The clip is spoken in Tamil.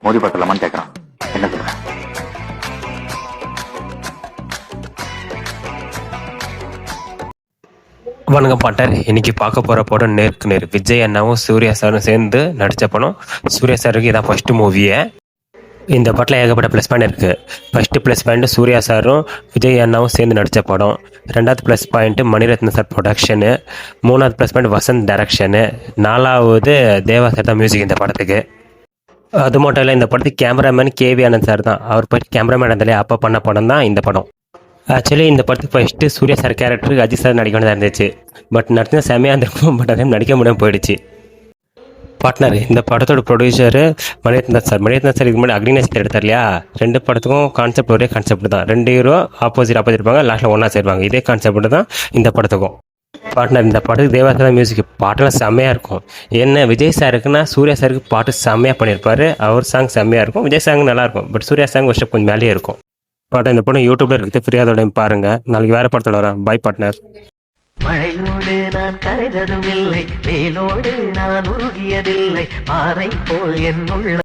மோதி பார்த்தலாமான்னு கேட்கறான். என்ன சொல்ற? வணக்கம் பாட்டர். இன்னைக்கு பார்க்க போகிற படம் நேருக்கு நேர். விஜய் அண்ணாவும் சூர்யா சாரும் சேர்ந்து நடித்த படம். சூர்யா சாருக்கு இதான் ஃபஸ்ட்டு மூவியே. இந்த படத்தில் ஏகப்பட்ட ப்ளஸ் பாயிண்ட் இருக்குது. ஃபஸ்ட்டு ப்ளஸ் பாயிண்ட்டு சூர்யா சாரும் விஜய் அண்ணாவும் சேர்ந்து நடித்த படம். ரெண்டாவது ப்ளஸ் பாயிண்ட்டு மணிரத்ன சார் ப்ரொடக்ஷனு. மூணாவது ப்ளஸ் பாயிண்ட் வசந்த் டைரக்ஷனு. நாலாவது தேவா சார் தான் மியூசிக் இந்த படத்துக்கு. அது மட்டும் இல்லை, இந்த படத்துக்கு கேமராமேன் கேவி ஆனந்த் சார் தான். அவர் போய்ட்டு கேமராமேன் இருந்தாலே அப்போ பண்ண படம் தான் இந்த படம். ஆக்சுவலி இந்த படத்துக்கு ஃபஸ்ட்டு சூர்யா சார் கேரக்டருக்கு அஜித் சார் நடிக்க வேண்டியதாக இருந்துச்சு. பட் நடிச்சா செமையாக இருந்திருக்கும். பட் அதே நடிக்க முடியாமல் போயிடுச்சு. பார்ட்னர், இந்த படத்தோட ப்ரொடியூசரு மணிரத்ன சார். மணிரத்ன சார் இதுக்கு முன்னாடி அக்னிநேசர் எடுத்தார் இல்லையா? ரெண்டு படத்துக்கும் கான்செப்ட் ஒரே கான்செப்ட் தான். ரெண்டு ஹீரோ ஆப்போசிட் இருப்பாங்க, லாஸ்ட்டில் ஒன்றா சேருவாங்க. இதே கான்செப்ட் தான் இந்த படத்துக்கும். பார்ட்னர், இந்த படத்துக்கு தேவா சார் மியூசிக் பாட்டெல்லாம் செம்மையாக இருக்கும். என்ன விஜய் சாருக்குன்னா சூர்யா சாருக்கு பாட்டு செம்மையாக பண்ணியிருப்பாரு. அவர் சாங் செம்மையாக இருக்கும், விஜய் சாங் நல்லாயிருக்கும். பட் சூர்யா சாங் ஒரு ஸ்டெப் கொஞ்சம் மேலேயே இருக்கும். பாட்டை இந்த படம் யூடியூப்ல இருக்குது, ஃப்ரீயாதோட பாருங்க. நாளைக்கு வேற படத்தோட வரேன். By partner. மழையோடு நான் கரைந்ததும் இல்லை, வேலோடு நான் உருகியதில்லை, பாறை போல் என் உள்ள